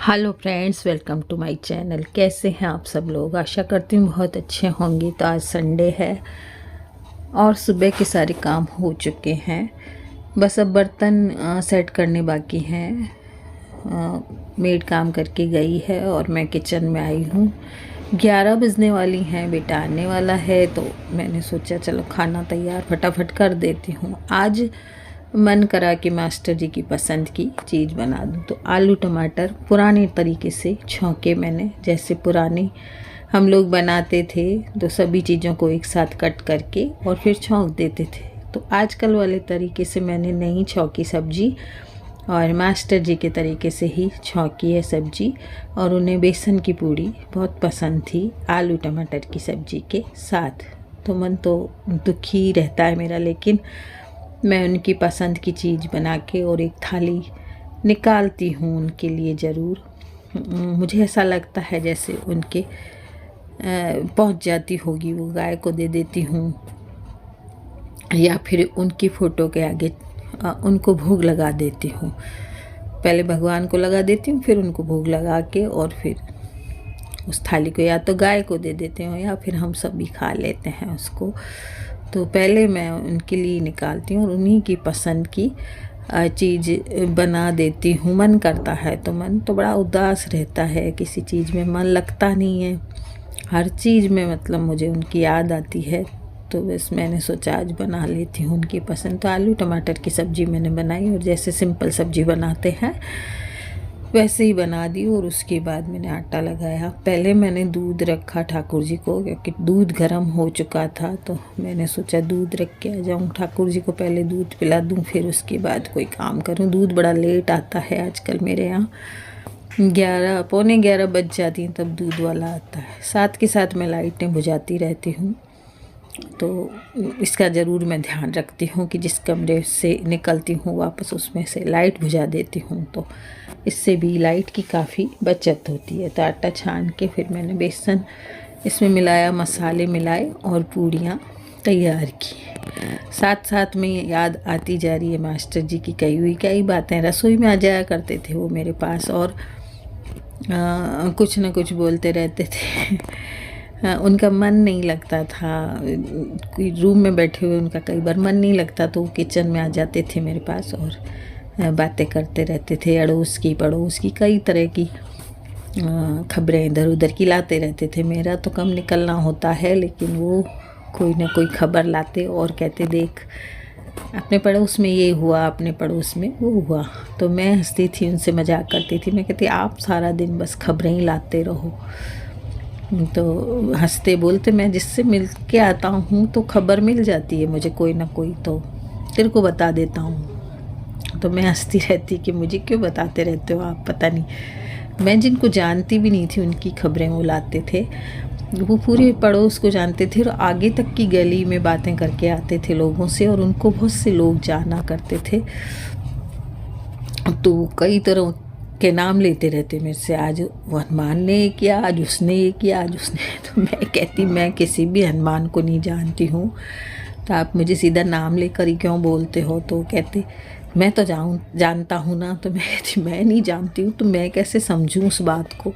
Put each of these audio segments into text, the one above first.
Hello friends, welcome to my channel. कैसे हैं आप सब लोग? आशा करती हूँ बहुत अच्छे होंगे। तो आज संडे है और सुबह के सारे काम हो चुके हैं। बस अब बर्तन सेट करने बाकी हैं। मेड काम करके गई है और मैं किचन में आई हूँ। 11 बजने वाली हैं, बेटा आने वाला है, तो मैंने सोचा चलो खाना तैयार फटाफट कर देती हूँ। आज मन करा कि मास्टर जी की पसंद की चीज़ बना दूँ, तो आलू टमाटर पुराने तरीके से छौंके मैंने, जैसे पुराने हम लोग बनाते थे तो सभी चीज़ों को एक साथ कट करके और फिर छौंक देते थे। तो आजकल वाले तरीके से मैंने नहीं छौंकी सब्जी, और मास्टर जी के तरीके से ही छौंकी है सब्जी। और उन्हें बेसन की पूड़ी बहुत पसंद थी आलू टमाटर की सब्जी के साथ। तो मन तो दुखी रहता है मेरा, लेकिन मैं उनकी पसंद की चीज़ बना के और एक थाली निकालती हूँ उनके लिए ज़रूर। मुझे ऐसा लगता है जैसे उनके पहुँच जाती होगी, वो गाय को दे देती हूँ या फिर उनकी फ़ोटो के आगे उनको भोग लगा देती हूँ। पहले भगवान को लगा देती हूँ, फिर उनको भोग लगा के और फिर उस थाली को या तो गाय को दे देते हैं या फिर हम सभी खा लेते हैं उसको। तो पहले मैं उनके लिए निकालती हूँ और उन्हीं की पसंद की चीज़ बना देती हूँ। मन करता है तो मन तो बड़ा उदास रहता है, किसी चीज़ में मन लगता नहीं है। हर चीज़ में मतलब मुझे उनकी याद आती है, तो बस मैंने सोचा आज बना लेती हूँ उनकी पसंद। तो आलू टमाटर की सब्ज़ी मैंने बनाई और जैसे सिंपल सब्ज़ी बनाते हैं वैसे ही बना दी। और उसके बाद मैंने आटा लगाया। पहले मैंने दूध रखा ठाकुर जी को, क्योंकि दूध गर्म हो चुका था, तो मैंने सोचा दूध रख के आ जाऊँ, ठाकुर जी को पहले दूध पिला दूँ, फिर उसके बाद कोई काम करूँ। दूध बड़ा लेट आता है आजकल मेरे यहाँ, 11 पौने 11 बज जाती हैं तब दूध वाला आता है। साथ के साथ मैं लाइटें बुझाती रहती हूँ, तो इसका ज़रूर मैं ध्यान रखती हूँ कि जिस कमरे से निकलती हूँ वापस उसमें से लाइट बुझा देती हूँ, तो इससे भी लाइट की काफ़ी बचत होती है। तो आटा छान के फिर मैंने बेसन इसमें मिलाया, मसाले मिलाए और पूड़ियाँ तैयार की। साथ साथ में याद आती जा रही है मास्टर जी की कही हुई कई बातें। रसोई में आ जाया करते थे वो मेरे पास और कुछ न कुछ बोलते रहते थे। उनका मन नहीं लगता था, कोई रूम में बैठे हुए उनका कई बार मन नहीं लगता, तो वो किचन में आ जाते थे मेरे पास और बातें करते रहते थे। अड़ोस की पड़ोस की कई तरह की खबरें इधर उधर की लाते रहते थे। मेरा तो कम निकलना होता है, लेकिन वो कोई ना कोई खबर लाते और कहते देख अपने पड़ोस में ये हुआ, अपने पड़ोस में वो हुआ। तो मैं हंसती थी, उनसे मजाक करती थी। मैं कहती आप सारा दिन बस खबरें ही लाते रहो। तो हंसते बोलते मैं जिससे मिल के आता हूँ तो खबर मिल जाती है मुझे कोई ना कोई, तो तेरे को बता देता हूँ। तो मैं हंसती रहती कि मुझे क्यों बताते रहते हो आप, पता नहीं। मैं जिनको जानती भी नहीं थी उनकी खबरें वो लाते थे। वो पूरे पड़ोस को जानते थे और आगे तक की गली में बातें करके आते थे लोगों से, और उनको बहुत से लोग जाना करते थे। तो कई तरह के नाम लेते रहते मेरे से, आज वो हनुमान ने ये किया, आज उसने ये किया, आज उसने। तो मैं कहती मैं किसी भी हनुमान को नहीं जानती हूँ, तो आप मुझे सीधा नाम लेकर ही क्यों बोलते हो? तो कहते मैं तो जानता हूँ ना। तो मैं कहती मैं नहीं जानती हूँ तो मैं कैसे समझूँ उस बात को?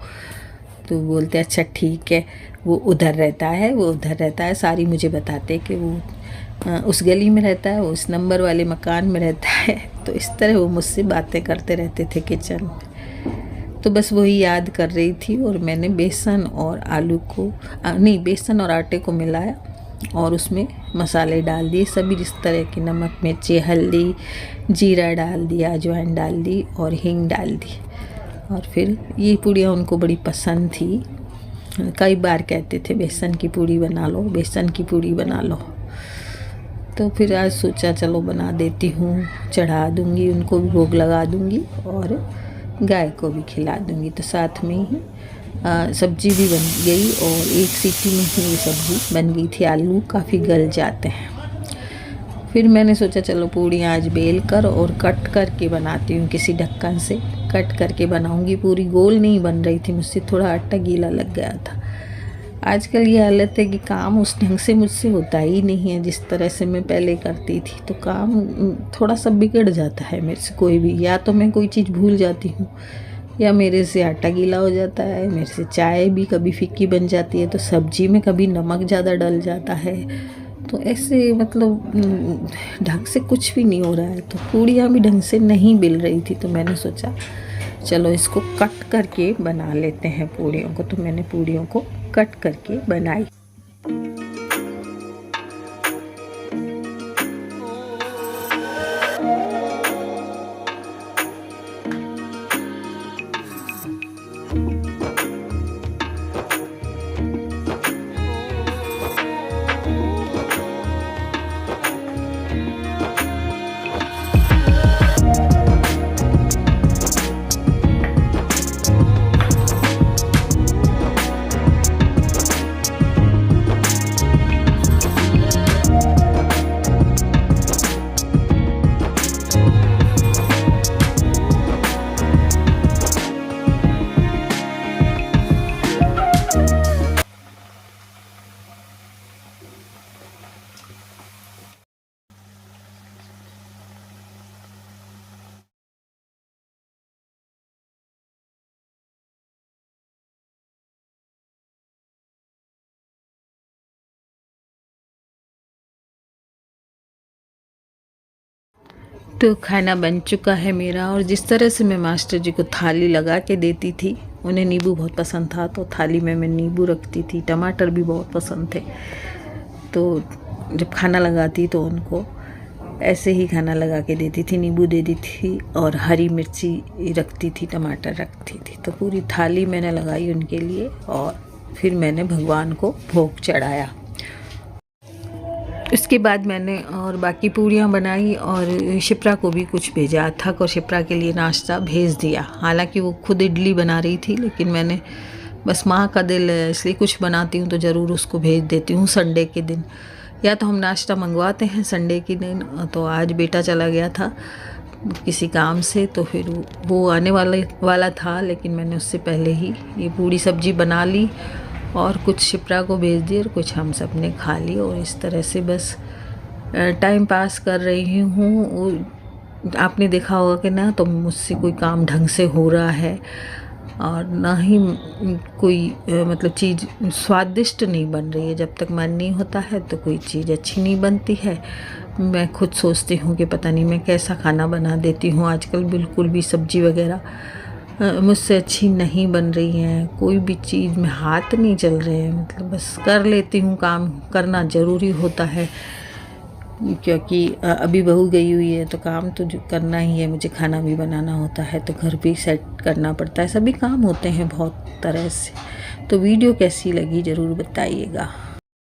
तो बोलते अच्छा ठीक है, वो उधर रहता है, वो उधर रहता है। सारी मुझे बताते कि वो उस गली में रहता है, वो उस नंबर वाले मकान में रहता है। तो इस तरह वो मुझसे बातें करते रहते थे किचन में। तो बस वही याद कर रही थी। और मैंने बेसन और आलू को नहीं, बेसन और आटे को मिलाया और उसमें मसाले डाल दिए सभी, जिस तरह की नमक मिर्ची हल्दी जीरा डाल दिया, अजवाइन डाल दी और हींग डाल दी। और फिर ये पूड़ियाँ उनको बड़ी पसंद थी, कई बार कहते थे बेसन की पूड़ी बना लो, बेसन की पूड़ी बना लो। तो फिर आज सोचा चलो बना देती हूँ, चढ़ा दूँगी, उनको भी भोग लगा दूँगी और गाय को भी खिला दूँगी। तो साथ में ही सब्जी भी बन गई और एक सीटी में ही ये सब्जी बन गई थी। आलू काफ़ी गल जाते हैं। फिर मैंने सोचा चलो पूड़ियाँ आज बेल कर और कट करके बनाती हूँ, किसी ढक्कन से कट करके बनाऊँगी। पूरी गोल नहीं बन रही थी मुझसे, थोड़ा आटा गीला लग गया था। आजकल ये हालत है कि काम उस ढंग से मुझसे होता ही नहीं है जिस तरह से मैं पहले करती थी। तो काम थोड़ा सा बिगड़ जाता है मेरे से, कोई भी, या तो मैं कोई चीज़ भूल जाती हूँ या मेरे से आटा गीला हो जाता है, मेरे से चाय भी कभी फीकी बन जाती है, तो सब्जी में कभी नमक ज़्यादा डल जाता है। तो ऐसे मतलब ढंग से कुछ भी नहीं हो रहा है। तो पूड़ियाँ भी ढंग से नहीं बिल रही थी, तो मैंने सोचा चलो इसको कट करके बना लेते हैं पूड़ियों को। तो मैंने पूड़ियों को कट करके बनाई। तो खाना बन चुका है मेरा। और जिस तरह से मैं मास्टर जी को थाली लगा के देती थी, उन्हें नींबू बहुत पसंद था, तो थाली में मैं नींबू रखती थी। टमाटर भी बहुत पसंद थे, तो जब खाना लगाती तो उनको ऐसे ही खाना लगा के देती थी, नींबू दे दी थी और हरी मिर्ची रखती थी, टमाटर रखती थी। तो पूरी थाली मैंने लगाई उनके लिए और फिर मैंने भगवान को भोग चढ़ाया। उसके बाद मैंने और बाकी पूड़ियाँ बनाई और शिप्रा को भी कुछ भेजा। थक और शिप्रा के लिए नाश्ता भेज दिया। हालांकि वो खुद इडली बना रही थी, लेकिन मैंने बस माँ का दिल है इसलिए कुछ बनाती हूँ तो ज़रूर उसको भेज देती हूँ संडे के दिन। या तो हम नाश्ता मंगवाते हैं संडे के दिन। तो आज बेटा चला गया था किसी काम से, तो फिर वो आने वाला था, लेकिन मैंने उससे पहले ही ये पूड़ी सब्जी बना ली और कुछ शिप्रा को भेज दी और कुछ हम सब ने खा ली। और इस तरह से बस टाइम पास कर रही हूँ। आपने देखा होगा कि ना, तो मुझसे कोई काम ढंग से हो रहा है और ना ही कोई मतलब चीज़ स्वादिष्ट नहीं बन रही है। जब तक मन नहीं होता है तो कोई चीज़ अच्छी नहीं बनती है। मैं खुद सोचती हूँ कि पता नहीं मैं कैसा खाना बना देती हूँ। आजकल बिल्कुल भी सब्जी वगैरह मुझसे अच्छी नहीं बन रही हैं। कोई भी चीज़ में हाथ नहीं चल रहे हैं। मतलब बस कर लेती हूँ, काम करना ज़रूरी होता है, क्योंकि अभी बहू गई हुई है तो काम तो जो करना ही है। मुझे खाना भी बनाना होता है, तो घर भी सेट करना पड़ता है, सभी काम होते हैं बहुत तरह से। तो वीडियो कैसी लगी ज़रूर बताइएगा।